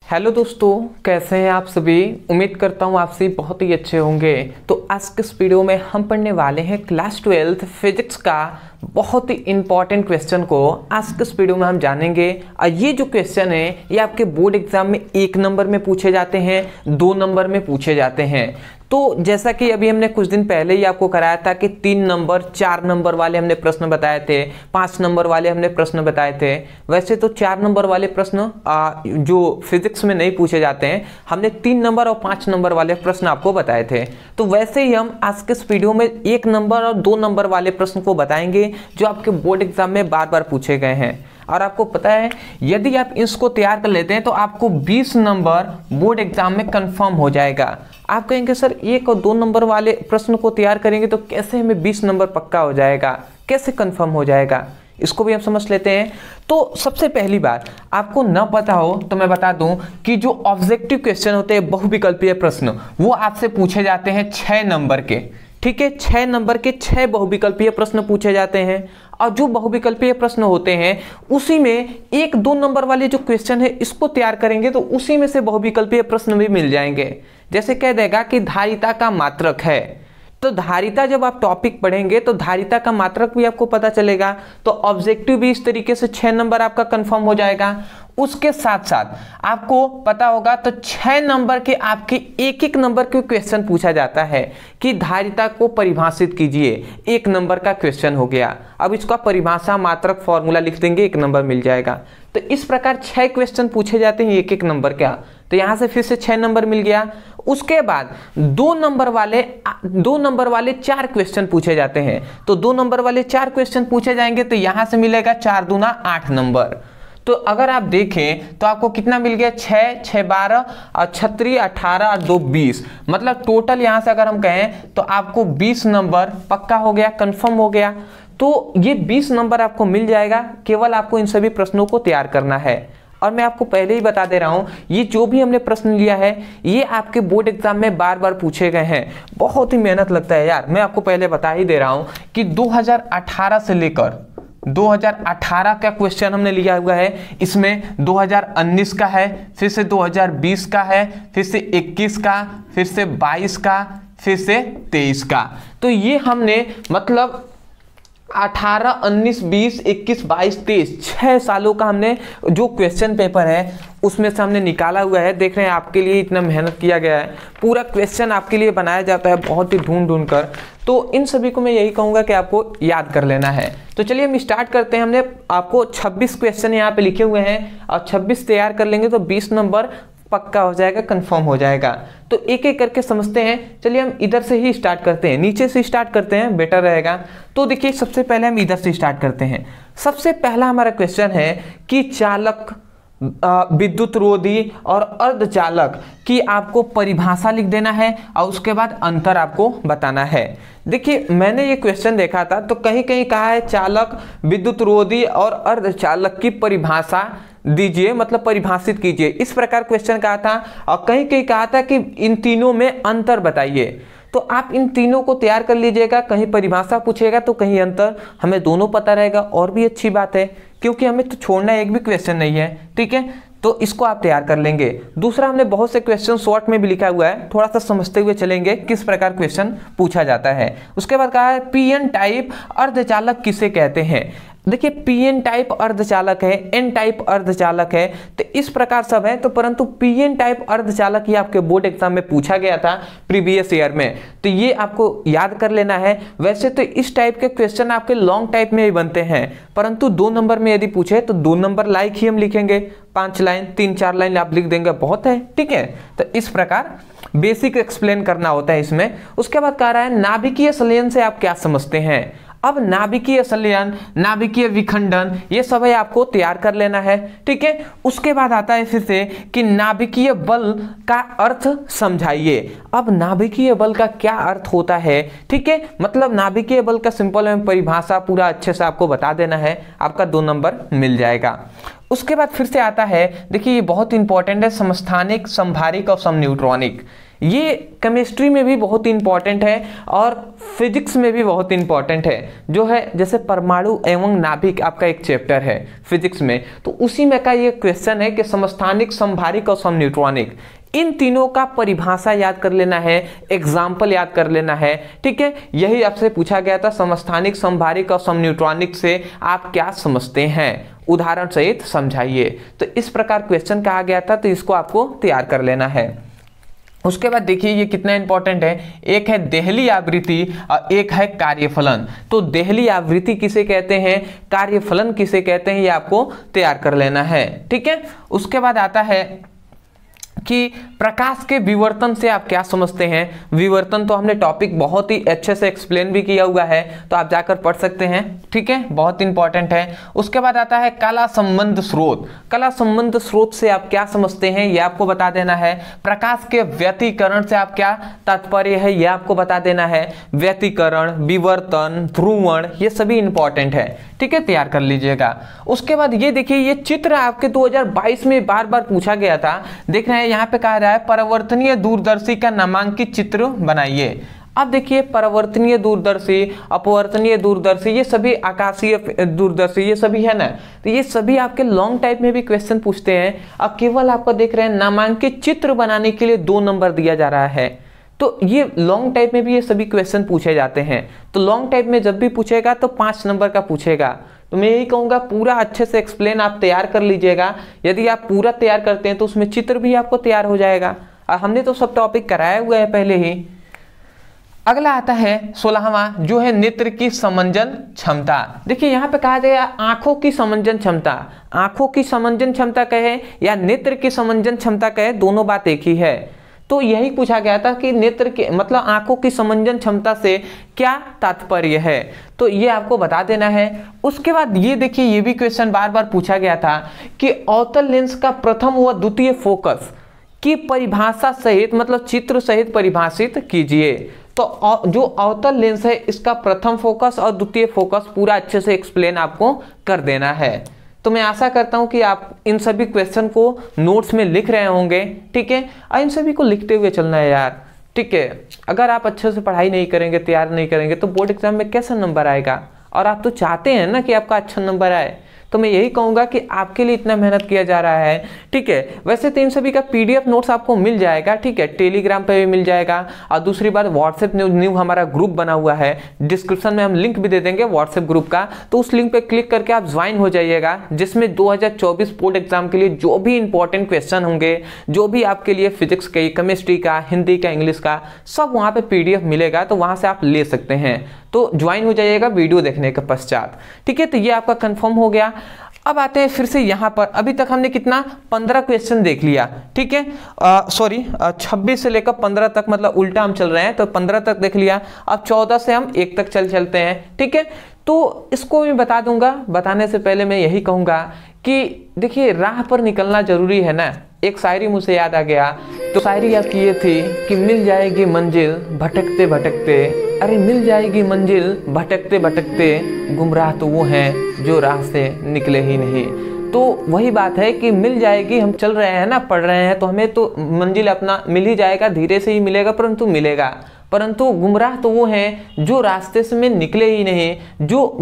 Hello दोस्तों, कैसे हैं आप सभी। उम्मीद करता हूँ आप सभी बहुत ही अच्छे होंगे। तो आज के इस वीडियो में हम पढ़ने वाले हैं क्लास 12 फिजिक्स का बहुत ही इंपॉर्टेंट क्वेश्चन को। आज के इस वीडियो में हम जानेंगे और ये जो क्वेश्चन है ये आपके बोर्ड एग्जाम में 1 नंबर में पूछे जाते हैं, 2 नंबर में पूछे जाते हैं। तो जैसा कि अभी हमने कुछ दिन पहले ही आपको कराया था कि 3 नंबर 4 नंबर वाले हमने प्रश्न बताए थे, 5 नंबर वाले हमने प्रश्न बताए थे। वैसे तो 4 नंबर वाले प्रश्न जो फिजिक्स में नहीं पूछे जाते हैं, हमने 3 नंबर और 5 नंबर वाले प्रश्न आपको बताए थे। तो वैसे ही हम आज के इस वीडियो में 1 नंबर और 2 नंबर वाले प्रश्न को बताएंगे जो आपके बोर्ड एग्जाम में बार बार पूछे गए हैं। और आपको पता है यदि आप इसको तैयार कर लेते हैं तो आपको 20 नंबर बोर्ड एग्जाम में कंफर्म हो जाएगा। आप कहेंगे सर 1 और 2 नंबर वाले प्रश्न को तैयार करेंगे तो कैसे हमें 20 नंबर पक्का हो जाएगा, कैसे कंफर्म हो जाएगा, इसको भी हम समझ लेते हैं। तो सबसे पहली बात, आपको न पता हो तो मैं बता दूं कि जो ऑब्जेक्टिव क्वेश्चन होते हैं, बहुविकल्पीय प्रश्न, वो आपसे पूछे जाते हैं 6 नंबर के। ठीक है, 6 नंबर के 6 बहुविकल्पीय प्रश्न पूछे जाते हैं। और जो बहुविकल्पीय प्रश्न होते हैं उसी में 1-2 नंबर वाले जो क्वेश्चन है इसको तैयार करेंगे तो उसी में से बहुविकल्पीय प्रश्न भी मिल जाएंगे। जैसे कह देगा कि धारिता का मात्रक है, तो धारिता जब आप टॉपिक पढ़ेंगे तो धारिता का मात्रक भी आपको पता चलेगा। तो ऑब्जेक्टिव भी इस तरीके से 6 नंबर आपका कंफर्म हो जाएगा। उसके साथ साथ आपको पता होगा तो 6 नंबर के आपके 1-1 नंबर के क्वेश्चन पूछा जाता है कि धारिता को परिभाषित कीजिए। 1 नंबर का क्वेश्चन हो गया, अब इसका परिभाषा मात्रक फॉर्मूला लिख देंगे, 1 नंबर मिल जाएगा। तो इस प्रकार 6 क्वेश्चन पूछे जाते हैं 1-1 नंबर का। तो यहां से फिर से 6 नंबर मिल गया। उसके बाद 2 नंबर वाले 4 क्वेश्चन पूछे जाते हैं। तो 2 नंबर वाले 4 क्वेश्चन पूछे जाएंगे तो यहां से मिलेगा 4 दूना 8 नंबर। तो अगर आप देखें तो आपको कितना मिल गया, 6, 6 12 और 36 18 और 2 20। मतलब टोटल यहां से अगर हम कहें तो आपको 20 नंबर पक्का हो गया, कंफर्म हो गया। तो ये 20 नंबर आपको मिल जाएगा, केवल आपको इन सभी प्रश्नों को तैयार करना है। और मैं आपको पहले ही बता दे रहा हूं, ये जो भी हमने प्रश्न लिया है ये आपके बोर्ड एग्जाम में बार बार पूछे गए हैं। बहुत ही मेहनत लगता है यार, मैं आपको पहले बता ही दे रहा हूं कि 2018 से लेकर 2018 का क्वेश्चन हमने लिया हुआ है। इसमें 2019 का है, फिर से 2020 का है, फिर से 21 का, फिर से 22 का, फिर से 23 का। तो ये हमने मतलब 18, 19, 20, 21, 22, 23 6 सालों का हमने जो क्वेश्चन पेपर है उसमें से हमने निकाला हुआ है। देख रहे हैं आपके लिए इतना मेहनत किया गया है, पूरा क्वेश्चन आपके लिए बनाया जाता है बहुत ही ढूंढ कर। तो इन सभी को मैं यही कहूँगा कि आपको याद कर लेना है। तो चलिए हम स्टार्ट करते हैं। हमने आपको 26 क्वेश्चन यहाँ पे लिखे हुए हैं और 26 तैयार कर लेंगे तो 20 नंबर पक्का हो जाएगा, कंफर्म हो जाएगा। तो एक एक करके समझते हैं। चलिए हम इधर से ही स्टार्ट करते हैं, नीचे से स्टार्ट करते हैं, बेटर रहेगा। तो देखिए सबसे पहले हम इधर से स्टार्ट करते हैं। सबसे पहला हमारा क्वेश्चन है कि चालक, विद्युत रोधी और अर्धचालक की आपको परिभाषा लिख देना है और उसके बाद अंतर आपको बताना है। देखिए मैंने ये क्वेश्चन देखा था तो कहीं कहीं कहा है चालक, विद्युत रोधी और अर्धचालक की परिभाषा दीजिए, मतलब परिभाषित कीजिए, इस प्रकार क्वेश्चन कहा था। और कहीं कहीं कहा था कि इन तीनों में अंतर बताइए। तो आप इन तीनों को तैयार कर लीजिएगा, कहीं परिभाषा पूछेगा तो कहीं अंतर, हमें दोनों पता रहेगा और भी अच्छी बात है, क्योंकि हमें तो छोड़ना एक भी क्वेश्चन नहीं है। ठीक है, तो इसको आप तैयार कर लेंगे। दूसरा, हमने बहुत से क्वेश्चन शॉर्ट में भी लिखा हुआ है, थोड़ा सा समझते हुए चलेंगे किस प्रकार क्वेश्चन पूछा जाता है। उसके बाद कहा है पीएन टाइप अर्धचालक किसे कहते हैं। देखिए पीएन टाइप अर्धचालक है, एन टाइप अर्धचालक है, तो इस प्रकार सब है। तो परंतु पीएन टाइप अर्धचालक ही आपके बोर्ड एग्जाम में पूछा गया था प्रीवियस ईयर में, तो ये आपको याद कर लेना है। वैसे तो इस टाइप के क्वेश्चन आपके लॉन्ग टाइप में ही बनते हैं, परंतु 2 नंबर में यदि पूछे तो 2 नंबर लाइक ही हम लिखेंगे, 5 लाइन 3-4 लाइन आप लिख देंगे, बहुत है। ठीक है, तो इस प्रकार बेसिक एक्सप्लेन करना होता है इसमें। उसके बाद कह रहा है नाभिकीय संलयन से आप क्या समझते हैं। अब नाभिकीय संलयन, नाभिकीय विखंडन, ये सब है आपको तैयार कर लेना है। ठीक है, उसके बाद आता है फिर से कि नाभिकीय बल का अर्थ समझाइए। अब नाभिकीय बल का क्या अर्थ होता है। ठीक है, मतलब नाभिकीय बल का सिंपल में परिभाषा पूरा अच्छे से आपको बता देना है, आपका 2 नंबर मिल जाएगा। उसके बाद फिर से आता है, देखिए ये बहुत इंपॉर्टेंट है, समस्थानिक, संभारिक और समन्यूट्रॉनिक। ये केमिस्ट्री में भी बहुत इंपॉर्टेंट है और फिजिक्स में भी बहुत इंपॉर्टेंट है, जो है जैसे परमाणु एवं नाभिक आपका एक चैप्टर है फिजिक्स में, तो उसी में का ये क्वेश्चन है कि समस्थानिक, समभारिक और समन्यूट्रॉनिक, इन तीनों का परिभाषा याद कर लेना है, एग्जाम्पल याद कर लेना है। ठीक है, यही आपसे पूछा गया था, समस्थानिक, समभारिक और समन्यूट्रॉनिक से आप क्या समझते हैं, उदाहरण सहित समझाइए। तो इस प्रकार क्वेश्चन कहा गया था, तो इसको आपको तैयार कर लेना है। उसके बाद देखिए ये कितना इंपॉर्टेंट है, एक है देहली आवृत्ति और एक है कार्यफलन। तो देहली आवृत्ति किसे कहते हैं, कार्यफलन किसे कहते हैं, ये आपको तैयार कर लेना है। ठीक है, उसके बाद आता है कि प्रकाश के विवर्तन से आप क्या समझते हैं। विवर्तन तो हमने टॉपिक बहुत ही अच्छे से एक्सप्लेन भी किया हुआ है, तो आप जाकर पढ़ सकते हैं। ठीक है, बहुत इंपॉर्टेंट है। उसके बाद आता है कला संबंध स्रोत। कला संबंध स्रोत से आप क्या समझते हैं, ये आपको बता देना है। प्रकाश के व्यतिकरण से आप क्या तात्पर्य है, ये आपको बता देना है। व्यतिकरण, विवर्तन, ध्रुवण, ये सभी इंपॉर्टेंट है। ठीक है, तैयार कर लीजिएगा। उसके बाद ये देखिए, ये चित्र आपके 2022 में बार बार पूछा गया था। देख रहे हैं यहाँ पे कहा रहा है परिवर्तनीय दूरदर्शी का नामांकित चित्र बनाइए। अब देखिए परिवर्तनीय दूरदर्शी, अपवर्तनीय दूरदर्शी, ये सभी आकाशीय दूरदर्शी, ये सभी है ना, तो ये सभी आपके लॉन्ग टाइप में भी क्वेश्चन पूछते हैं। अब केवल आपको देख रहे हैं नामांकित चित्र बनाने के लिए 2 नंबर दिया जा रहा है, तो ये लॉन्ग टाइप में भी ये सभी क्वेश्चन पूछे जाते हैं। तो लॉन्ग टाइप में जब भी पूछेगा तो 5 नंबर का पूछेगा। तो मैं यही कहूँगा पूरा अच्छे से एक्सप्लेन आप तैयार कर लीजिएगा। यदि आप पूरा तैयार करते हैं तो उसमें चित्र भी आपको तैयार हो जाएगा, और हमने तो सब टॉपिक कराया हुआ है पहले ही। अगला आता है 16वां, जो है नेत्र की समंजन क्षमता। देखिए यहाँ पे कहा गया आंखों की समंजन क्षमता। आंखों की समंजन क्षमता कहे या नेत्र की समंजन क्षमता कहे, दोनों बात एक ही है। तो यही पूछा गया था कि नेत्र के मतलब आंखों की समंजन क्षमता से क्या तात्पर्य है, तो ये आपको बता देना है। उसके बाद ये देखिए, ये भी क्वेश्चन बार बार पूछा गया था कि अवतल लेंस का प्रथम व द्वितीय फोकस की परिभाषा सहित मतलब चित्र सहित परिभाषित कीजिए। तो जो अवतल लेंस है इसका प्रथम फोकस और द्वितीय फोकस पूरा अच्छे से एक्सप्लेन आपको कर देना है। तो मैं आशा करता हूं कि आप इन सभी क्वेश्चन को नोट्स में लिख रहे होंगे। ठीक है, और इन सभी को लिखते हुए चलना है यार। ठीक है, अगर आप अच्छे से पढ़ाई नहीं करेंगे, तैयार नहीं करेंगे, तो बोर्ड एग्जाम में कैसा नंबर आएगा। और आप तो चाहते हैं ना कि आपका अच्छा नंबर आए, तो मैं यही कहूँगा कि आपके लिए इतना मेहनत किया जा रहा है। ठीक है, वैसे तो इन सभी का PDF नोट्स आपको मिल जाएगा। ठीक है, टेलीग्राम पे भी मिल जाएगा, और दूसरी बात व्हाट्सएप न्यू हमारा ग्रुप बना हुआ है, डिस्क्रिप्शन में हम लिंक भी दे देंगे व्हाट्सएप ग्रुप का, तो उस लिंक पे क्लिक करके आप ज्वाइन हो जाइएगा, जिसमें 2024 बोर्ड एग्जाम के लिए जो भी इंपॉर्टेंट क्वेश्चन होंगे, जो भी आपके लिए फिजिक्स का, केमिस्ट्री का, हिंदी का, इंग्लिश का, सब वहाँ पे PDF मिलेगा, तो वहाँ से आप ले सकते हैं। तो ज्वाइन हो जाइएगा वीडियो देखने के पश्चात। ठीक है, तो ये आपका कंफर्म हो गया। अब आते हैं फिर से यहाँ पर, अभी तक हमने कितना 15 क्वेश्चन देख लिया। ठीक है, सॉरी 26 से लेकर 15 तक, मतलब उल्टा हम चल रहे हैं, तो 15 तक देख लिया। अब 14 से हम 1 तक चलते हैं। ठीक है, तो इसको मैं बता दूंगा। बताने से पहले मैं यही कहूँगा कि देखिए राह पर निकलना जरूरी है ना। एक शायरी मुझे याद आ गया, तो शायरी आपकी ये थी कि मिल जाएगी मंजिल भटकते भटकते, अरे मिल जाएगी मंजिल भटकते भटकते, गुमराह तो वो हैं जो राह से निकले ही नहीं। तो वही बात है कि मिल जाएगी, हम चल रहे हैं ना, पढ़ रहे हैं, तो हमें तो मंजिल अपना मिल ही जाएगा, धीरे से ही मिलेगा, परंतु मिलेगा। परंतु गुमराह तो वो हैं जो रास्ते से में निकले ही नहीं,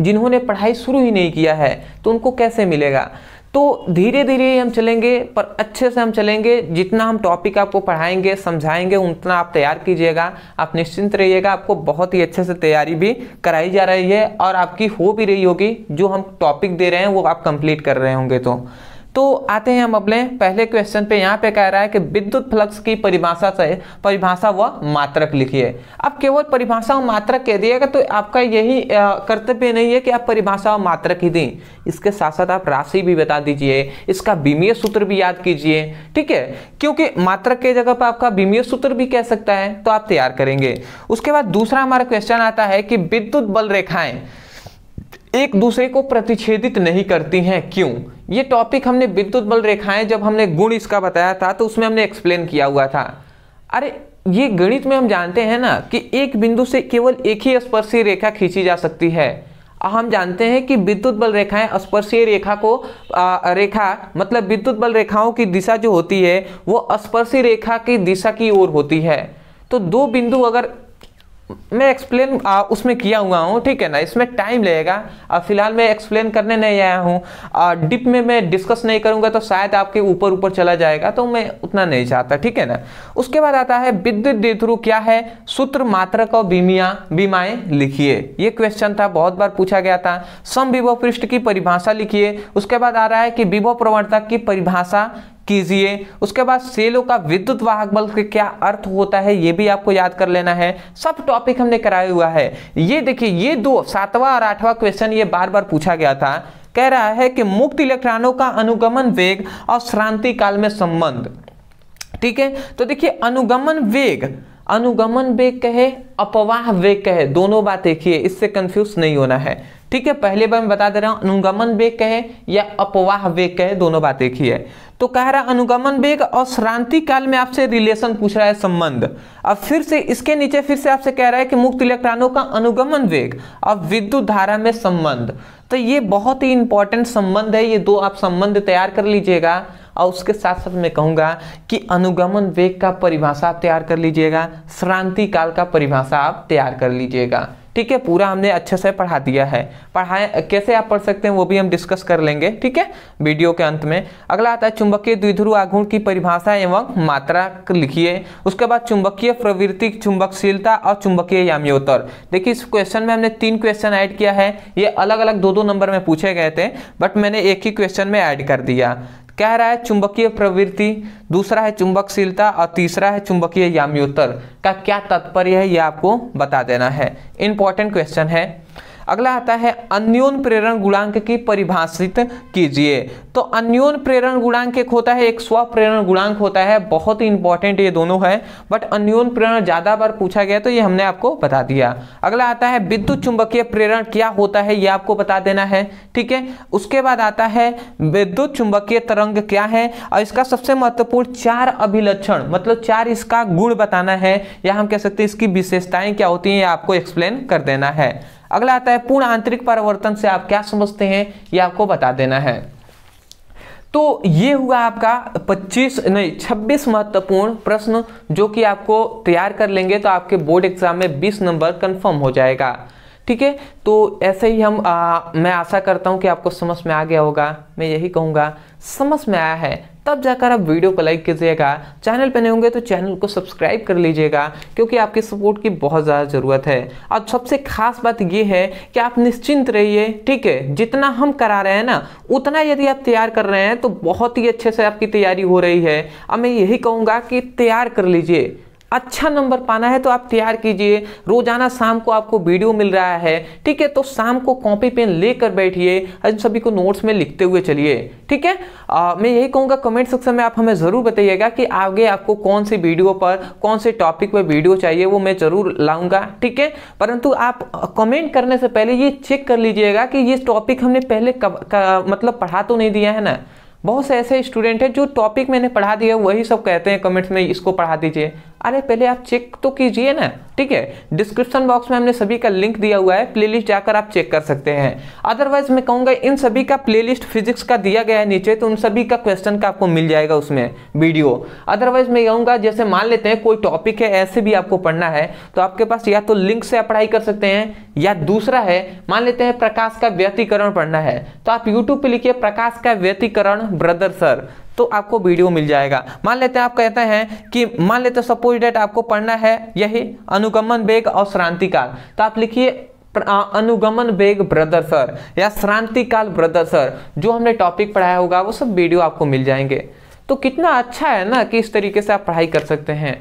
जिन्होंने पढ़ाई शुरू ही नहीं किया है, तो उनको कैसे मिलेगा। तो धीरे धीरे हम चलेंगे, पर अच्छे से हम चलेंगे। जितना हम टॉपिक आपको पढ़ाएंगे, समझाएंगे, उतना आप तैयार कीजिएगा। आप निश्चिंत रहिएगा, आपको बहुत ही अच्छे से तैयारी भी कराई जा रही है, और आपकी हो भी रही होगी। जो हम टॉपिक दे रहे हैं वो आप कंप्लीट कर रहे होंगे। तो आते हैं हम अपने पहले क्वेश्चन पे। यहाँ पे कह रहा है कि विद्युत फ्लक्स की परिभाषा व मात्रक लिखिए। अब केवल परिभाषा व मात्रक कह दिएगा तो आपका यही कर्तव्य नहीं है कि आप परिभाषा व मात्रक ही दें, इसके साथ साथ आप राशि भी बता दीजिए, इसका विमीय सूत्र भी याद कीजिए। ठीक है, क्योंकि मात्रक के जगह पर आपका विमीय सूत्र भी कह सकता है, तो आप तैयार करेंगे। उसके बाद दूसरा हमारा क्वेश्चन आता है कि विद्युत बल रेखाएं एक दूसरे को प्रतिच्छेदित नहीं करती हैं, क्यों। ये टॉपिक हमने विद्युत बल रेखाएं, जब हमने गुण इसका बताया था तो उसमें हमने एक्सप्लेन किया हुआ था। अरे ये गणित में हम जानते हैं ना कि एक बिंदु से केवल एक ही स्पर्शी रेखा खींची जा सकती है, हम जानते हैं कि विद्युत बल रेखाएं स्पर्शीय रेखा को मतलब विद्युत बल रेखाओं की दिशा जो होती है वो स्पर्शीय रेखा की दिशा की ओर होती है। तो दो बिंदु अगर मैं एक्सप्लेन उसमें किया हुआ हूँ, ठीक है ना, इसमें टाइम लगेगा। फिलहाल मैं एक्सप्लेन करने नहीं आया हूँ, डिप में मैं डिस्कस नहीं करूँगा तो शायद आपके ऊपर ऊपर चला जाएगा, तो मैं उतना नहीं चाहता, ठीक है ना। उसके बाद आता है विद्युत द्विध्रुव क्या है, सूत्र, मात्रक और बीमाएं लिखिए। ये क्वेश्चन था, बहुत बार पूछा गया था। समविभव पृष्ठ की परिभाषा लिखिए। उसके बाद आ रहा है कि विभव प्रवणता की परिभाषा कीजिए। उसके बाद सेलों का विद्युत वाहक बल के क्या अर्थ होता है ये भी आपको याद कर लेना है। सब टॉपिक हमने कराया हुआ है। ये देखिए, ये दो 7वां और 8वां क्वेश्चन ये बार बार पूछा गया था। कह रहा है कि मुक्त इलेक्ट्रॉनों का अनुगमन वेग और श्रांति काल में संबंध, ठीक है। तो देखिए, अनुगमन वेग कहे, अपवाह वेग कहे, दोनों बात देखिए, इससे कंफ्यूज नहीं होना है, ठीक है। पहले बार मैं बता दे रहा हूं, अनुगमन वेग कहे या अपवाह वेग कहे, दोनों बात देखिए। तो कह रहा अनुगमन वेग और श्रांति काल में आपसे रिलेशन पूछ रहा है, संबंध। अब फिर से इसके नीचे फिर से आपसे कह रहा है कि मुक्त इलेक्ट्रॉनों का अनुगमन वेग और विद्युत धारा में संबंध। तो ये बहुत ही इंपॉर्टेंट संबंध है, ये दो आप संबंध तैयार कर लीजिएगा। और उसके साथ साथ मैं कहूंगा कि अनुगमन वेग का परिभाषा आप तैयार कर लीजिएगा, श्रांति काल का परिभाषा आप तैयार कर लीजिएगा, ठीक है। पूरा हमने अच्छे से पढ़ा दिया है। कैसे आप पढ़ सकते हैं वो भी हम डिस्कस कर लेंगे, ठीक है, वीडियो के अंत में। अगला आता है चुंबकीय द्विध्रुव आघूर्ण की परिभाषा एवं मात्रा लिखिए। उसके बाद चुंबकीय प्रवृत्ति, चुंबकशीलता और चुंबकीय याम्योत्तर। देखिए, इस क्वेश्चन में हमने 3 क्वेश्चन ऐड किया है। ये अलग अलग 2-2 नंबर में पूछे गए थे, बट मैंने एक ही क्वेश्चन में ऐड कर दिया। कह रहा है चुंबकीय प्रवृत्ति, दूसरा है चुंबकशीलता और तीसरा है चुंबकीय याम्योत्तर का क्या तात्पर्य है ये आपको बता देना है। इंपॉर्टेंट क्वेश्चन है। अगला आता है अन्योन प्रेरण गुणांक की परिभाषित कीजिए। तो अन्योन प्रेरण गुणांक एक होता है, एक स्व प्रेरण गुणांक होता है। बहुत ही इंपॉर्टेंट ये दोनों है, बट अन्योन प्रेरण ज्यादा बार पूछा गया तो ये हमने आपको बता दिया। अगला आता है विद्युत चुंबकीय प्रेरण क्या होता है ये आपको बता देना है, ठीक है। उसके बाद आता है विद्युत चुंबकीय तरंग क्या है, और इसका सबसे महत्वपूर्ण 4 अभिलक्षण, मतलब 4 इसका गुण बताना है, या हम कह सकते हैं इसकी विशेषताएं क्या होती हैं, ये आपको एक्सप्लेन कर देना है। अगला आता है पूर्ण आंतरिक परावर्तन से आप क्या समझते हैं ये आपको बता देना है। तो ये हुआ आपका 26 महत्वपूर्ण प्रश्न जो कि आपको तैयार कर लेंगे तो आपके बोर्ड एग्जाम में 20 नंबर कंफर्म हो जाएगा, ठीक है। तो ऐसे ही मैं आशा करता हूं कि आपको समझ में आ गया होगा। मैं यही कहूंगा, समझ में आया है तब जाकर आप वीडियो को लाइक कीजिएगा। चैनल पे नए होंगे तो चैनल को सब्सक्राइब कर लीजिएगा, क्योंकि आपकी सपोर्ट की बहुत ज़्यादा ज़रूरत है। और सबसे खास बात ये है कि आप निश्चिंत रहिए, ठीक है। जितना हम करा रहे हैं ना, उतना यदि आप तैयार कर रहे हैं तो बहुत ही अच्छे से आपकी तैयारी हो रही है। अब मैं यही कहूँगा कि तैयार कर लीजिए। अच्छा नंबर पाना है तो आप तैयार कीजिए। रोजाना शाम को आपको वीडियो मिल रहा है, ठीक है, तो शाम को कॉपी पेन लेकर बैठिए, इन सभी को नोट्स में लिखते हुए चलिए, ठीक है। मैं यही कहूँगा कमेंट सेक्शन में आप हमें ज़रूर बताइएगा कि आगे आपको कौन सी वीडियो पर, कौन से टॉपिक पर वीडियो चाहिए, वो मैं ज़रूर लाऊंगा, ठीक है। परंतु आप कमेंट करने से पहले ये चेक कर लीजिएगा कि ये टॉपिक हमने पहले मतलब पढ़ा तो नहीं दिया है ना। बहुत से ऐसे स्टूडेंट हैं जो टॉपिक मैंने पढ़ा दिया वही सब कहते हैं कमेंट्स में इसको पढ़ा दीजिए। अरे पहले आप चेक तो कीजिए ना, ठीक है। डिस्क्रिप्शन बॉक्स में हमने सभी का लिंक दिया हुआ है, प्लेलिस्ट जाकर आप चेक कर सकते हैं। अदरवाइज मैं कहूँगा इन सभी का प्लेलिस्ट फिजिक्स का दिया गया है नीचे, तो उन सभी का क्वेश्चन का आपको मिल जाएगा उसमें वीडियो। अदरवाइज मैं कहूँगा जैसे मान लेते हैं कोई टॉपिक है ऐसे भी आपको पढ़ना है तो आपके पास या तो लिंक से आप पढ़ाई कर सकते हैं, या दूसरा है मान लेते हैं प्रकाश का व्यतिकरण पढ़ना है तो आप यूट्यूब पे लिखिए प्रकाश का व्यतिकरण ब्रदर सर, तो आपको वीडियो मिल जाएगा। मान लेते हैं आप कहते हैं कि मान लेते हैं सपोज डेट आपको पढ़ना है यही अनुगमन वेग और श्रांति काल, तो आप लिखिए अनुगमन वेग ब्रदर सर या श्रांति काल ब्रदर सर, जो हमने टॉपिक पढ़ाया होगा वो सब वीडियो आपको मिल जाएंगे। तो कितना अच्छा है ना कि इस तरीके से आप पढ़ाई कर सकते हैं।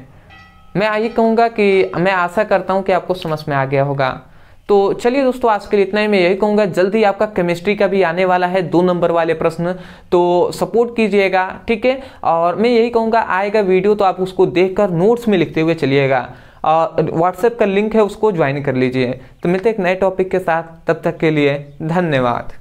मैं यही कहूँगा कि मैं आशा करता हूँ कि आपको समझ में आ गया होगा। तो चलिए दोस्तों, आज के लिए इतना ही। मैं यही कहूँगा जल्दी आपका केमिस्ट्री का भी आने वाला है 2 नंबर वाले प्रश्न, तो सपोर्ट कीजिएगा, ठीक है। और मैं यही कहूँगा आएगा वीडियो तो आप उसको देखकर नोट्स में लिखते हुए चलिएगा, और व्हाट्सएप का लिंक है उसको ज्वाइन कर लीजिए। तो मिलते हैं एक नए टॉपिक के साथ, तब तक के लिए धन्यवाद।